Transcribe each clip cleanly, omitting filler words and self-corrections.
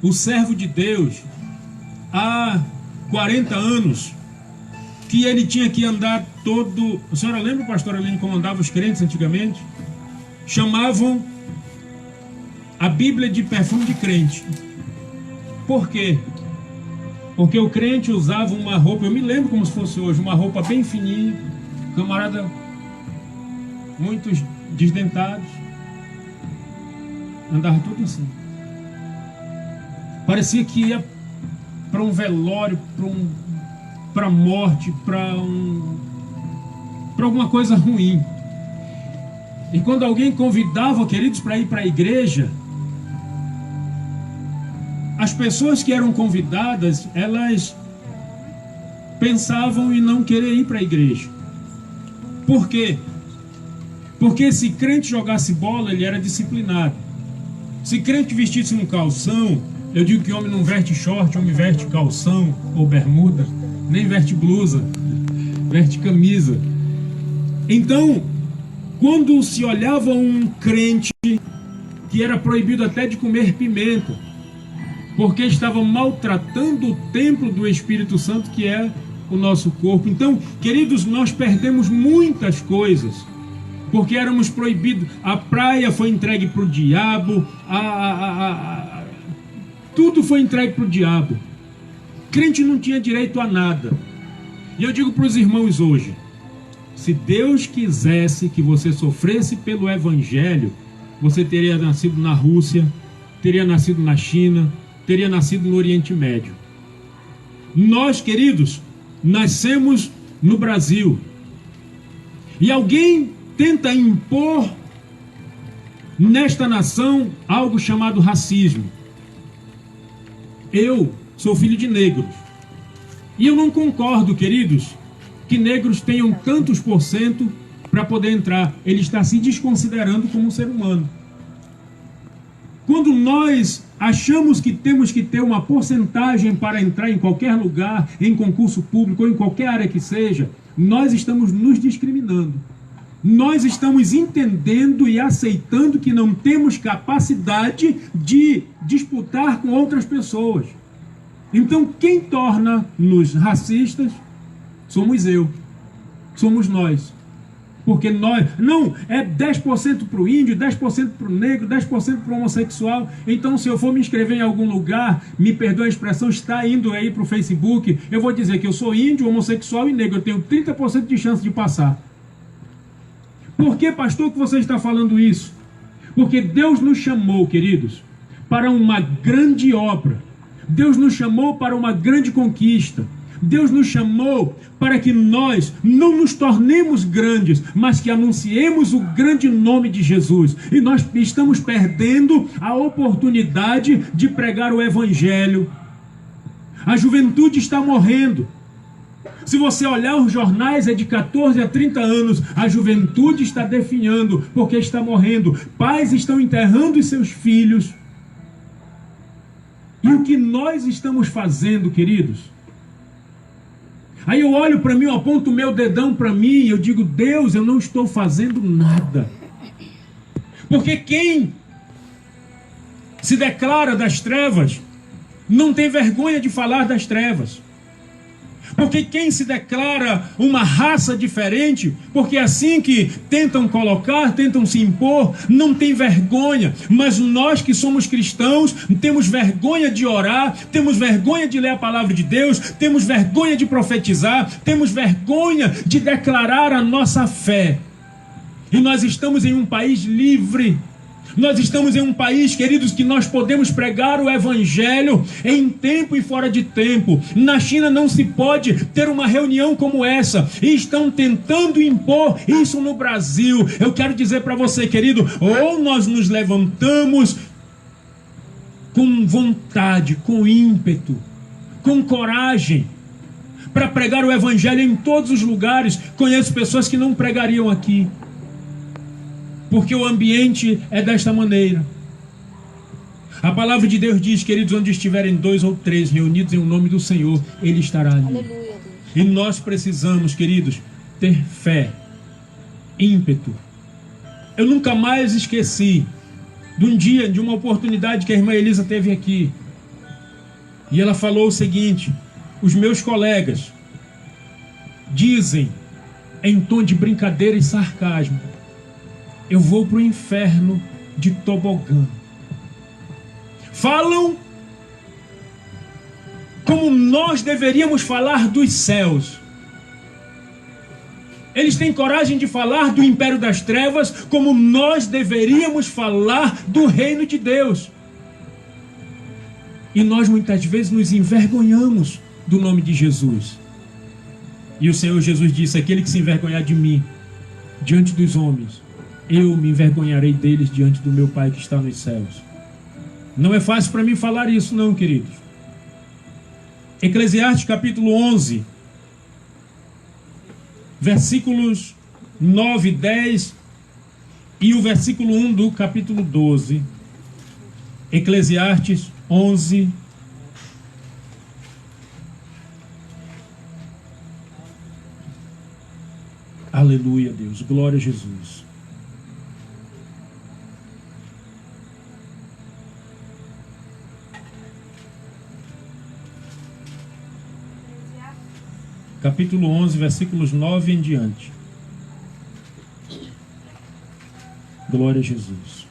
o servo de Deus, há 40 anos, que ele tinha que andar todo... A senhora lembra, pastor Aline, como andavam os crentes antigamente? Chamavam a Bíblia de perfume de crente. Por quê? Porque o crente usava uma roupa, eu me lembro como se fosse hoje, uma roupa bem fininha, camarada, muitos desdentados, andava tudo assim. Parecia que ia para um velório, para a morte, para alguma coisa ruim. E quando alguém convidava, queridos, para ir para a igreja, as pessoas que eram convidadas, elas pensavam em não querer ir para a igreja. Por quê? Porque se crente jogasse bola, ele era disciplinado. Se crente vestisse um calção, eu digo que homem não veste short, homem veste calção ou bermuda, nem veste blusa, veste camisa. Então, quando se olhava um crente que era proibido até de comer pimenta, porque estava maltratando o templo do Espírito Santo, que é o nosso corpo. Então, queridos, nós perdemos muitas coisas, porque éramos proibidos. A praia foi entregue para o diabo, tudo foi entregue para o diabo. Crente não tinha direito a nada. E eu digo para os irmãos hoje, se Deus quisesse que você sofresse pelo Evangelho, você teria nascido na Rússia, teria nascido na China, teria nascido no Oriente Médio. Nós, queridos, nascemos no Brasil. E alguém tenta impor nesta nação algo chamado racismo. Eu sou filho de negros. E eu não concordo, queridos, que negros tenham tantos por cento para poder entrar. Ele está se desconsiderando como um ser humano. Quando nós achamos que temos que ter uma porcentagem para entrar em qualquer lugar, em concurso público ou em qualquer área que seja, nós estamos nos discriminando. Nós estamos entendendo e aceitando que não temos capacidade de disputar com outras pessoas. Então, quem torna-nos racistas somos somos nós. Porque nós, não, é 10% para o índio, 10% para o negro, 10% para o homossexual. Então, se eu for me inscrever em algum lugar, me perdoa a expressão, está indo aí para o Facebook, eu vou dizer que eu sou índio, homossexual e negro, eu tenho 30% de chance de passar. Por que, pastor, que você está falando isso? Porque Deus nos chamou, queridos, para uma grande obra. Deus nos chamou para uma grande conquista. Deus nos chamou para que nós não nos tornemos grandes, mas que anunciemos o grande nome de Jesus. E nós estamos perdendo a oportunidade de pregar o Evangelho. A juventude está morrendo. Se você olhar os jornais, é de 14 a 30 anos. A juventude está definhando porque está morrendo. Pais estão enterrando os seus filhos. E o que nós estamos fazendo, queridos? Aí eu olho para mim, eu aponto o meu dedão para mim e eu digo, Deus, eu não estou fazendo nada. Porque quem se declara das trevas não tem vergonha de falar das trevas. Porque quem se declara uma raça diferente, porque é assim que tentam colocar, tentam se impor, não tem vergonha. Mas nós que somos cristãos, temos vergonha de orar, temos vergonha de ler a palavra de Deus, temos vergonha de profetizar, temos vergonha de declarar a nossa fé. E nós estamos em um país livre. Nós estamos em um país, queridos, que nós podemos pregar o Evangelho em tempo e fora de tempo. Na China não se pode ter uma reunião como essa. E estão tentando impor isso no Brasil. Eu quero dizer para você, querido, ou nós nos levantamos com vontade, com ímpeto, com coragem, para pregar o Evangelho em todos os lugares. Conheço pessoas que não pregariam aqui, porque o ambiente é desta maneira. A palavra de Deus diz, queridos, onde estiverem 2 ou 3 reunidos em o nome do Senhor, Ele estará ali. Aleluia. E nós precisamos, queridos, ter fé, ímpeto. Eu nunca mais esqueci de um dia, de uma oportunidade que a irmã Elisa teve aqui. E ela falou o seguinte: os meus colegas dizem em tom de brincadeira e sarcasmo: eu vou para o inferno de tobogã. Falam como nós deveríamos falar dos céus. Eles têm coragem de falar do império das trevas como nós deveríamos falar do reino de Deus. E nós muitas vezes nos envergonhamos do nome de Jesus. E o Senhor Jesus disse: aquele que se envergonhar de mim diante dos homens, eu me envergonharei deles diante do meu Pai que está nos céus. Não é fácil para mim falar isso não, queridos. Eclesiastes capítulo 11, versículos 9 e 10 e o versículo 1 do capítulo 12. Eclesiastes 11, aleluia, Deus, glória a Jesus. Capítulo 11, versículos 9 em diante. Glória a Jesus.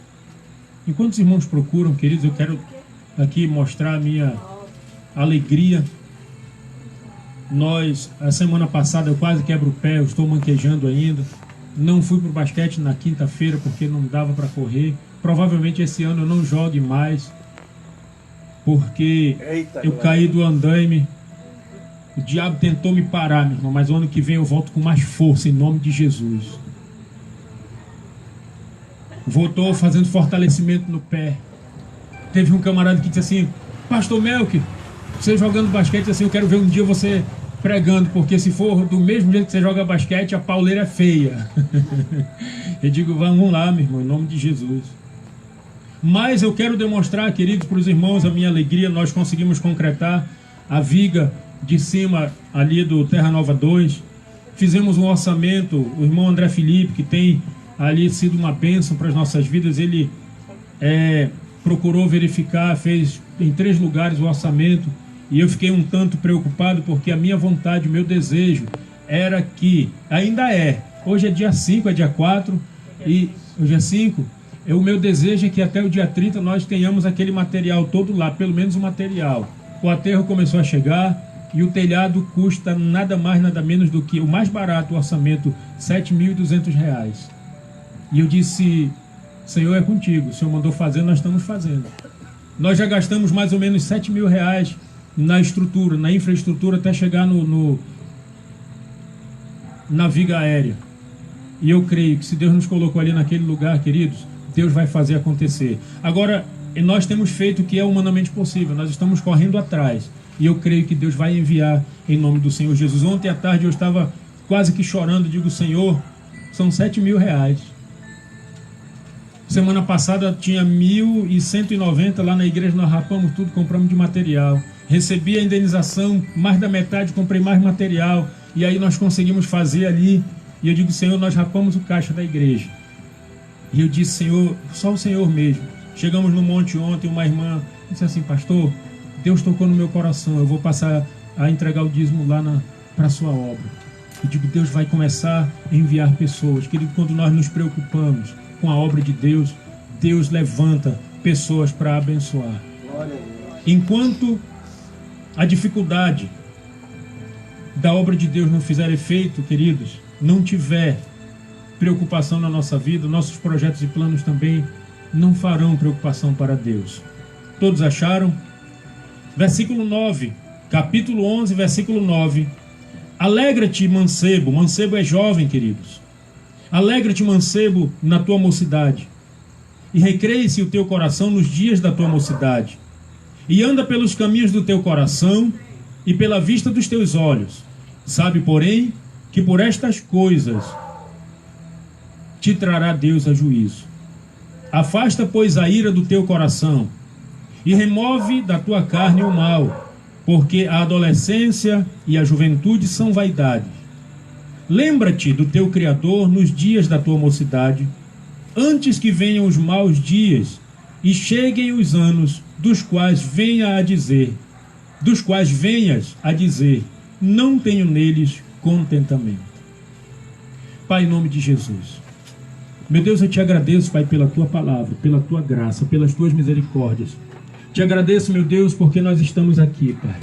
Enquanto os irmãos procuram, queridos, eu quero aqui mostrar a minha alegria. A semana passada, eu quase quebro o pé, eu estou manquejando ainda. Não fui para o basquete na quinta-feira porque não dava para correr. Provavelmente esse ano eu não jogue mais, porque eu caí do andaime. O diabo tentou me parar, meu irmão, mas o ano que vem eu volto com mais força, em nome de Jesus. Voltou fazendo fortalecimento no pé. Teve um camarada que disse assim: Pastor Melk, você jogando basquete assim, eu quero ver um dia você pregando, porque se for do mesmo jeito que você joga basquete, a pauleira é feia. Eu digo: vamos lá, meu irmão, em nome de Jesus. Mas eu quero demonstrar, queridos, para os irmãos, a minha alegria. Nós conseguimos concretar a viga de cima ali do Terra Nova 2. Fizemos um orçamento. O irmão André Felipe, que tem ali sido uma bênção para as nossas vidas, ele procurou verificar, fez em 3 lugares o orçamento, e eu fiquei um tanto preocupado, porque a minha vontade, o meu desejo era que, ainda é, hoje é dia 5, é dia 4, e hoje é 5, o meu desejo é que até o dia 30 nós tenhamos aquele material todo lá, pelo menos o material. O aterro começou a chegar, e o telhado custa nada mais, nada menos do que o mais barato, o orçamento, R$ 7.200. E eu disse: Senhor, é contigo, o Senhor mandou fazer, nós estamos fazendo. Nós já gastamos mais ou menos R$ 7.000 na estrutura, na infraestrutura, até chegar na viga aérea. E eu creio que se Deus nos colocou ali naquele lugar, queridos, Deus vai fazer acontecer. Agora, nós temos feito o que é humanamente possível, nós estamos correndo atrás. E eu creio que Deus vai enviar em nome do Senhor Jesus. Ontem à tarde eu estava quase que chorando, digo: Senhor, são R$ 7.000. Semana passada tinha 1.190 lá na igreja, nós rapamos tudo, compramos de material. Recebi a indenização, mais da metade, comprei mais material. E aí nós conseguimos fazer ali. E eu digo: Senhor, nós rapamos o caixa da igreja. E eu disse: Senhor, só o Senhor mesmo. Chegamos no monte ontem, uma irmã disse assim: Pastor, Deus tocou no meu coração, eu vou passar a entregar o dízimo lá para a sua obra. Eu digo: Deus vai começar a enviar pessoas. Querido, quando nós nos preocupamos com a obra de Deus, Deus levanta pessoas para abençoar. Enquanto a dificuldade da obra de Deus não fizer efeito, queridos, não tiver preocupação na nossa vida, nossos projetos e planos também não farão preocupação para Deus. Todos acharam? Versículo 9, capítulo 11, versículo 9. Alegra-te, mancebo. Mancebo é jovem, queridos. Alegra-te, mancebo, na tua mocidade. E recreie-se o teu coração nos dias da tua mocidade. E anda pelos caminhos do teu coração e pela vista dos teus olhos. Sabe, porém, que por estas coisas te trará Deus a juízo. Afasta, pois, a ira do teu coração e remove da tua carne o mal, porque a adolescência e a juventude são vaidade. Lembra-te do teu Criador nos dias da tua mocidade, antes que venham os maus dias e cheguem os anos dos quais venhas a dizer, não tenho neles contentamento. Pai, em nome de Jesus, meu Deus, eu te agradeço, Pai, pela tua palavra, pela tua graça, pelas tuas misericórdias. Te agradeço, meu Deus, porque nós estamos aqui, Pai.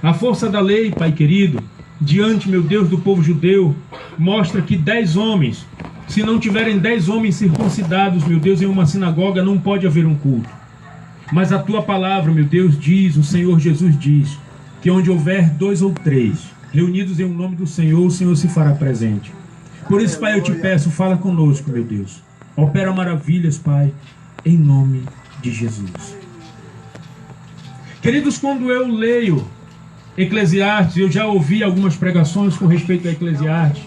A força da lei, Pai querido, diante, meu Deus, do povo judeu, mostra que 10 homens, se não tiverem 10 homens circuncidados, meu Deus, em uma sinagoga, não pode haver um culto. Mas a tua palavra, meu Deus, diz, o Senhor Jesus diz, que onde houver 2 ou 3 reunidos em o nome do Senhor, o Senhor se fará presente. Por isso, Pai, eu te peço, fala conosco, meu Deus. Opera maravilhas, Pai, em nome de Jesus. Queridos, quando eu leio Eclesiastes, eu já ouvi algumas pregações com respeito a Eclesiastes.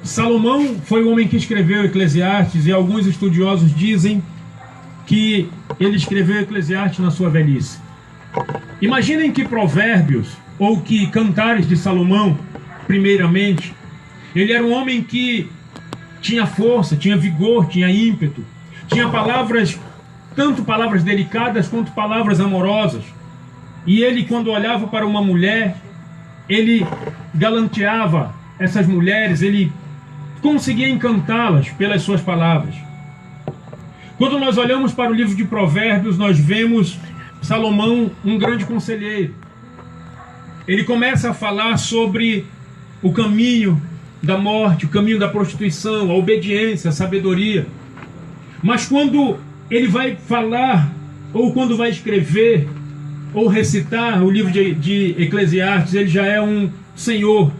Salomão foi o homem que escreveu Eclesiastes, e alguns estudiosos dizem que ele escreveu Eclesiastes na sua velhice. Imaginem que Provérbios, ou que Cantares de Salomão, primeiramente, ele era um homem que tinha força, tinha vigor, tinha ímpeto, tinha palavras, tanto palavras delicadas quanto palavras amorosas. E ele, quando olhava para uma mulher, ele galanteava essas mulheres, ele conseguia encantá-las pelas suas palavras. Quando nós olhamos para o livro de Provérbios, nós vemos Salomão um grande conselheiro. Ele começa a falar sobre o caminho da morte, o caminho da prostituição, a obediência, a sabedoria. Mas quando ele vai falar, ou quando vai escrever, ou recitar o livro de Eclesiastes, ele já é um senhor.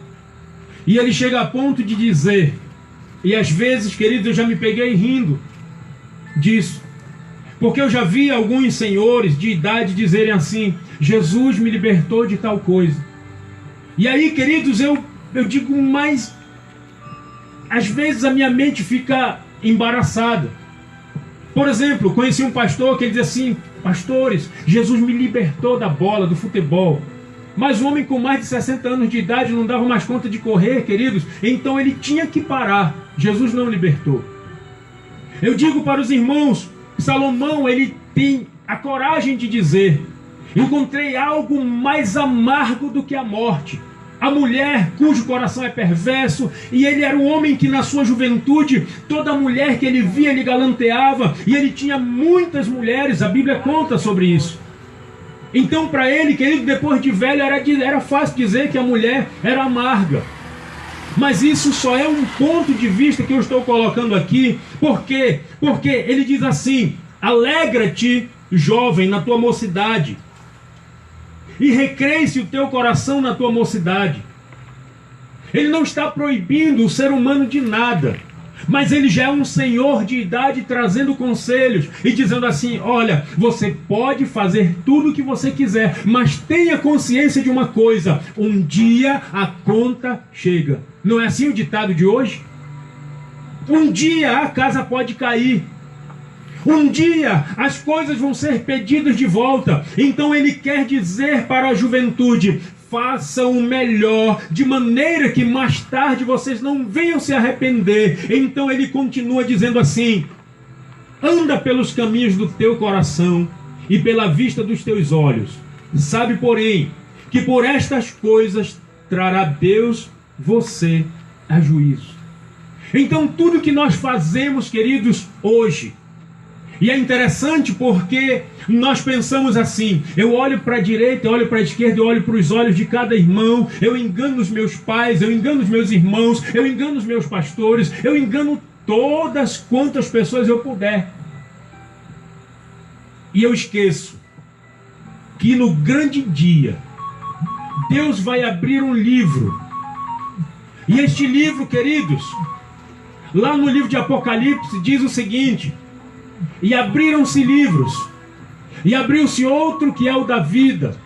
E ele chega a ponto de dizer, e às vezes, queridos, eu já me peguei rindo disso, porque eu já vi alguns senhores de idade dizerem assim, Jesus me libertou de tal coisa. E aí, queridos, eu digo, mas às vezes a minha mente fica embaraçada. Por exemplo, conheci um pastor que ele diz assim, pastores, Jesus me libertou da bola, do futebol. Mas um homem com mais de 60 anos de idade não dava mais conta de correr, queridos. Então ele tinha que parar. Jesus não libertou. Eu digo para os irmãos, Salomão, ele tem a coragem de dizer, encontrei algo mais amargo do que a morte. A mulher cujo coração é perverso, e ele era um homem que na sua juventude, toda mulher que ele via, ele galanteava, e ele tinha muitas mulheres, a Bíblia conta sobre isso. Então para ele, querido, depois de velho, era fácil dizer que a mulher era amarga. Mas isso só é um ponto de vista que eu estou colocando aqui. Por quê? Porque ele diz assim, alegra-te, jovem, na tua mocidade, e recreie-se o teu coração na tua mocidade. Ele não está proibindo o ser humano de nada, mas ele já é um senhor de idade trazendo conselhos e dizendo assim, olha, você pode fazer tudo o que você quiser, mas tenha consciência de uma coisa, um dia a conta chega. Não é assim o ditado de hoje? Um dia a casa pode cair. Um dia as coisas vão ser pedidas de volta. Então ele quer dizer para a juventude, façam o melhor, de maneira que mais tarde vocês não venham se arrepender. Então ele continua dizendo assim, anda pelos caminhos do teu coração e pela vista dos teus olhos. Sabe, porém, que por estas coisas trará Deus você a juízo. Então tudo que nós fazemos, queridos, hoje, e é interessante porque nós pensamos assim, eu olho para a direita, eu olho para a esquerda, eu olho para os olhos de cada irmão, eu engano os meus pais, eu engano os meus irmãos, eu engano os meus pastores, eu engano todas quantas pessoas eu puder. E eu esqueço que no grande dia, Deus vai abrir um livro. E este livro, queridos, lá no livro de Apocalipse diz o seguinte, e abriram-se livros, e abriu-se outro que é o da vida,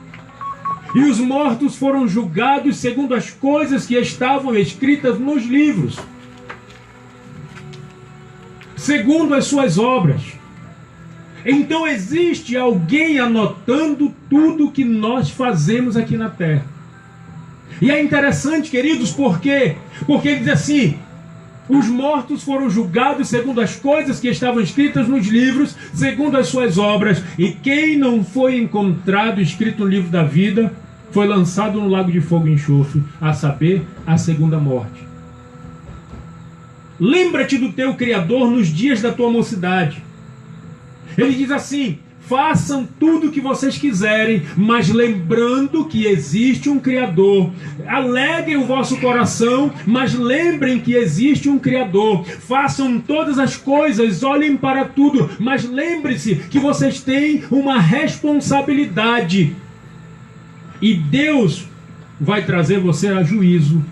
e os mortos foram julgados segundo as coisas que estavam escritas nos livros, segundo as suas obras. Então existe alguém anotando tudo que nós fazemos aqui na terra. E é interessante, queridos, por quê? Porque ele diz assim, Os mortos foram julgados segundo as coisas que estavam escritas nos livros, segundo as suas obras. E quem não foi encontrado escrito no livro da vida foi lançado no lago de fogo e enxofre, a saber, a segunda morte. Lembra-te do teu Criador nos dias da tua mocidade. Ele diz assim: façam tudo o que vocês quiserem, mas lembrando que existe um Criador. Alegrem o vosso coração, mas lembrem que existe um Criador. Façam todas as coisas, olhem para tudo, mas lembre-se que vocês têm uma responsabilidade. E Deus vai trazer você a juízo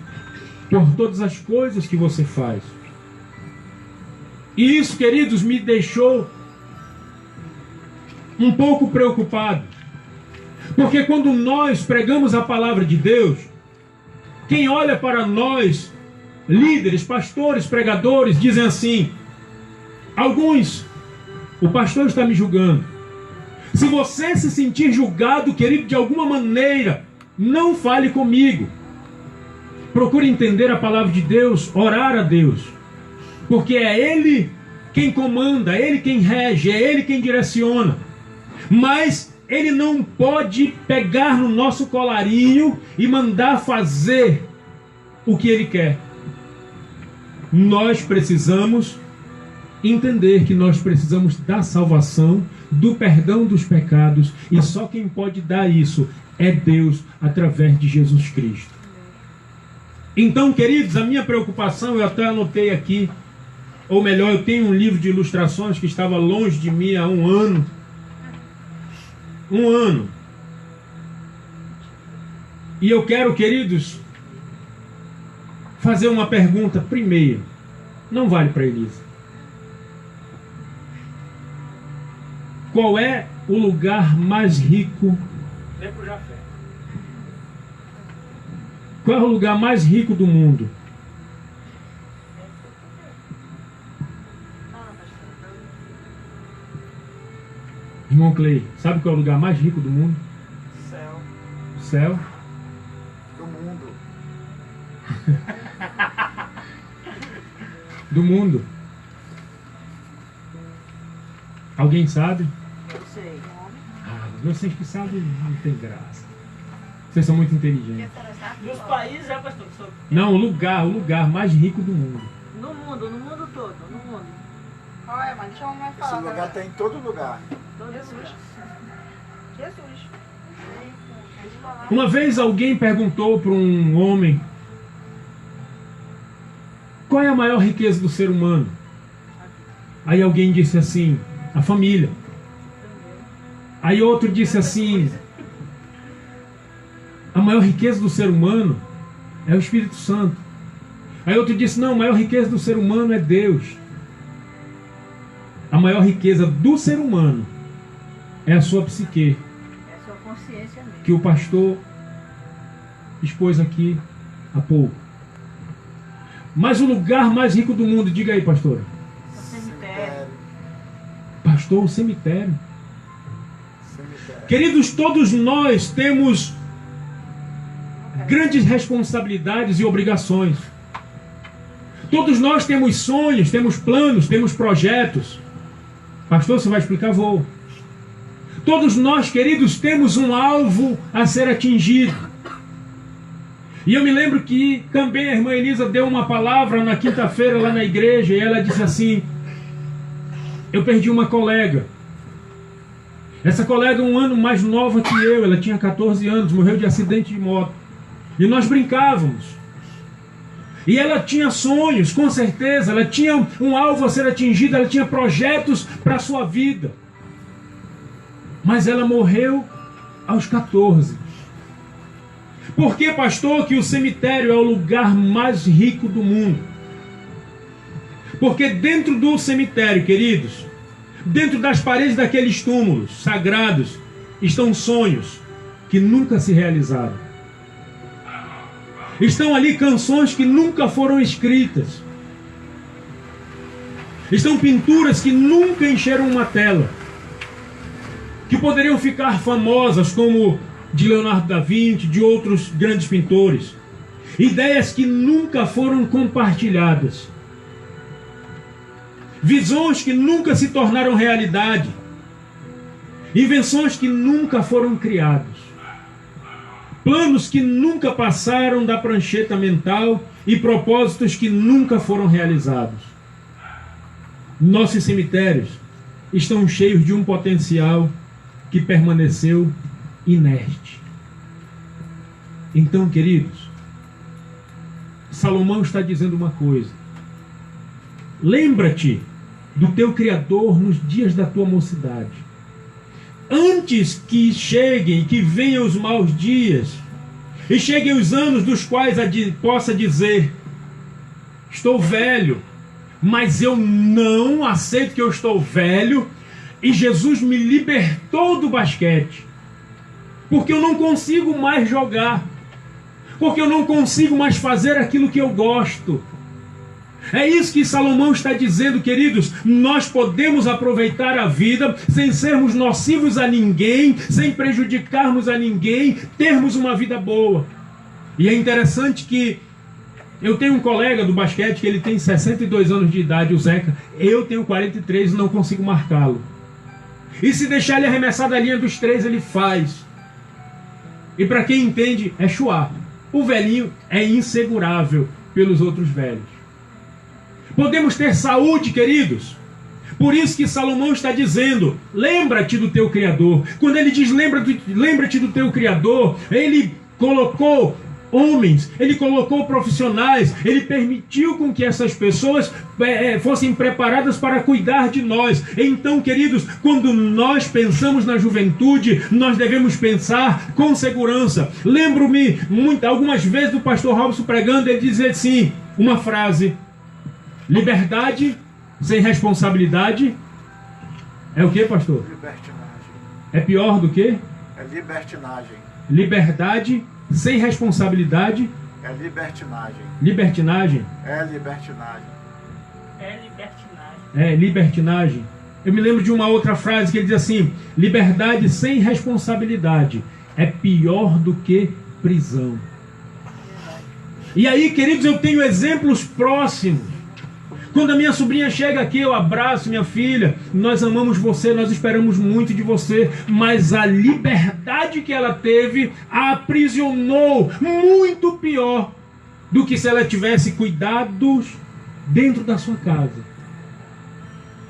por todas as coisas que você faz. E isso, queridos, me deixou um pouco preocupado, porque quando nós pregamos a palavra de Deus, quem olha para nós, líderes, pastores, pregadores, dizem assim: alguns, o pastor está me julgando. Se você se sentir julgado, querido, de alguma maneira, não fale comigo. Procure entender a palavra de Deus, orar a Deus, porque é Ele quem comanda, é Ele quem rege, é Ele quem direciona. Mas Ele não pode pegar no nosso colarinho e mandar fazer o que Ele quer. Nós precisamos entender que nós precisamos da salvação, do perdão dos pecados, e só quem pode dar isso é Deus, através de Jesus Cristo. Então, queridos, a minha preocupação, eu até anotei aqui, ou melhor, eu tenho um livro de ilustrações que estava longe de mim há um ano. E eu quero, queridos, fazer uma pergunta primeiro. Não vale para Elisa. Qual é o lugar mais rico? Qual é o lugar mais rico do mundo? Irmão Clay, sabe qual é o lugar mais rico do mundo? Céu. Céu? Do mundo. Do mundo. Alguém sabe? Eu sei. Vocês que sabem não tem graça. Vocês são muito inteligentes. Dos países, já pastor? Não, o lugar mais rico do mundo. No mundo todo, no mundo. Olha, mas deixa eu mais falar. Esse lugar tem em todo lugar. Jesus. Jesus. Uma vez alguém perguntou para um homem: qual é a maior riqueza do ser humano? Aí alguém disse assim: a família. Aí outro disse assim: a maior riqueza do ser humano é o Espírito Santo. Aí outro disse: não, a maior riqueza do ser humano é Deus. A maior riqueza do ser humano é a sua psique, É a sua consciência mesmo. que o pastor expôs aqui há pouco. Mas o lugar mais rico do mundo, diga aí, pastora. O cemitério. Pastor, o cemitério. Cemitério. Queridos, todos nós temos grandes responsabilidades e obrigações. Todos nós temos sonhos, temos planos, temos projetos. Pastor, você vai explicar? Vou. Todos nós, queridos, temos um alvo a ser atingido. E eu me lembro que também a irmã Elisa deu uma palavra na quinta-feira lá na igreja, e ela disse assim: eu perdi uma colega. Essa colega é um ano mais nova que eu, ela tinha 14 anos, morreu de acidente de moto. E nós brincávamos. E ela tinha sonhos, com certeza, ela tinha um alvo a ser atingido, ela tinha projetos para a sua vida. Mas ela morreu aos 14. Por que, pastor, que o cemitério é o lugar mais rico do mundo? Porque dentro do cemitério, queridos, dentro das paredes daqueles túmulos sagrados, estão sonhos que nunca se realizaram. Estão ali canções que nunca foram escritas. Estão pinturas que nunca encheram uma tela, que poderiam ficar famosas, como de Leonardo da Vinci, de outros grandes pintores. Ideias que nunca foram compartilhadas. visões que nunca se tornaram realidade, invenções que nunca foram criadas, planos que nunca passaram da prancheta mental e propósitos que nunca foram realizados. Nossos cemitérios estão cheios de um potencial que permaneceu inerte. Então, queridos, Salomão está dizendo uma coisa: lembra-te do teu Criador nos dias da tua mocidade, antes que cheguem, que venham os maus dias, e cheguem os anos dos quais possa dizer: estou velho, mas eu não aceito que eu estou velho, e Jesus me libertou do basquete, porque eu não consigo mais jogar, porque eu não consigo mais fazer aquilo que eu gosto. É isso que Salomão está dizendo, queridos. Nós podemos aproveitar a vida sem sermos nocivos a ninguém, sem prejudicarmos a ninguém, termos uma vida boa. E é interessante que eu tenho um colega do basquete que ele tem 62 anos de idade, o Zeca. Eu tenho 43 e não consigo marcá-lo. E se deixar ele arremessar da linha dos 3, ele faz. E para quem entende, é chuá. O velhinho é insegurável pelos outros velhos. Podemos ter saúde, queridos. Por isso que Salomão está dizendo: lembra-te do teu Criador. Quando ele diz lembra-te do teu Criador, ele colocou homens, ele colocou profissionais, ele permitiu com que essas pessoas fossem preparadas para cuidar de nós. Então, queridos, quando nós pensamos na juventude, nós devemos pensar com segurança. Lembro-me algumas vezes do pastor Robson pregando, ele dizia assim, uma frase: liberdade sem responsabilidade é o que, pastor? Libertinagem. É pior do que? É libertinagem. Liberdade sem responsabilidade é libertinagem. Libertinagem? É libertinagem. É libertinagem. É libertinagem. Eu me lembro de uma outra frase que ele diz assim: liberdade sem responsabilidade é pior do que prisão. E aí, queridos, eu tenho exemplos próximos. Quando a minha sobrinha chega aqui, eu abraço minha filha. Nós amamos você, nós esperamos muito de você. Mas a liberdade que ela teve a aprisionou muito pior do que se ela tivesse cuidados dentro da sua casa.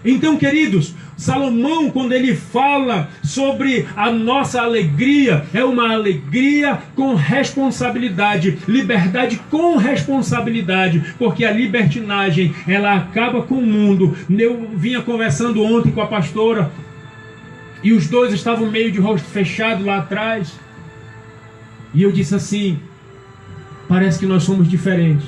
Então, queridos, Salomão, quando ele fala sobre a nossa alegria, é uma alegria com responsabilidade, liberdade com responsabilidade, porque a libertinagem, ela acaba com o mundo. Eu vinha conversando ontem com a pastora, e os dois estavam meio de rosto fechado lá atrás, e eu disse assim: parece que nós somos diferentes.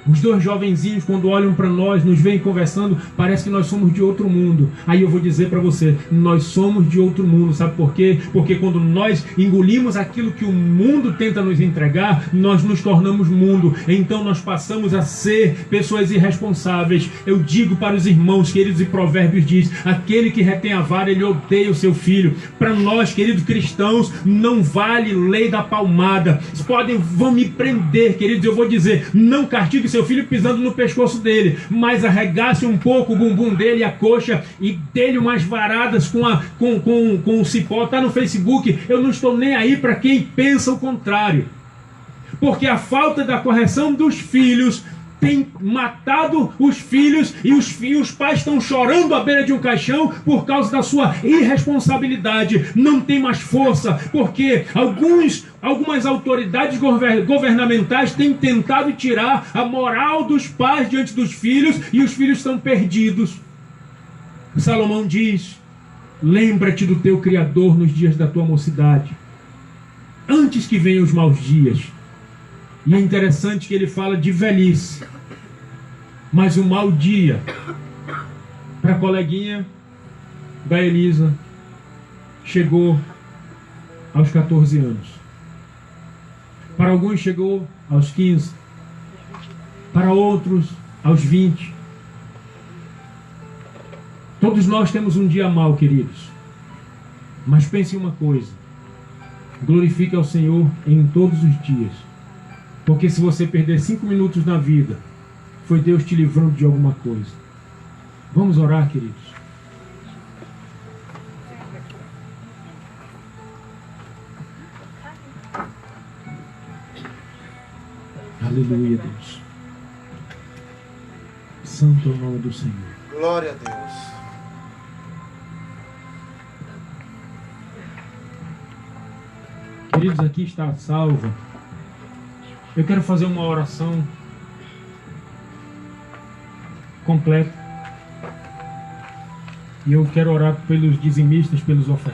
Os dois jovenzinhos, quando olham para nós, nos veem conversando, parece que nós somos de outro mundo. Aí eu vou dizer para você, nós somos de outro mundo. Sabe por quê? Porque quando nós engolimos aquilo que o mundo tenta nos entregar, nós nos tornamos mundo. Então nós passamos a ser pessoas irresponsáveis. Eu digo para os irmãos, queridos, e Provérbios diz: aquele que retém a vara, ele odeia o seu filho. Para nós, queridos cristãos, não vale lei da palmada. Vão me prender, queridos, eu vou dizer: não castigue seu filho pisando no pescoço dele, mas arregace um pouco o bumbum dele, a coxa, e dê-lhe umas varadas com o cipó. Está no Facebook. Eu não estou nem aí para quem pensa o contrário, porque a falta da correção dos filhos tem matado os filhos, e os pais estão chorando à beira de um caixão por causa da sua irresponsabilidade. Não tem mais força, porque algumas autoridades governamentais têm tentado tirar a moral dos pais diante dos filhos, e os filhos estão perdidos. Salomão diz: lembra-te do teu Criador nos dias da tua mocidade, antes que venham os maus dias. E é interessante que ele fala de velhice, mas o mau dia para a coleguinha da Elisa chegou aos 14 anos. Para alguns chegou aos 15, para outros aos 20. Todos nós temos um dia mau, queridos. Mas pense em uma coisa: glorifique ao Senhor em todos os dias. Porque se você perder 5 minutos na vida, foi Deus te livrando de alguma coisa. Vamos orar, queridos. Aleluia, Deus. Santo é o nome do Senhor. Glória a Deus. Queridos, aqui está a salva. Eu quero fazer uma oração completa. E eu quero orar pelos dizimistas, pelos ofertantes.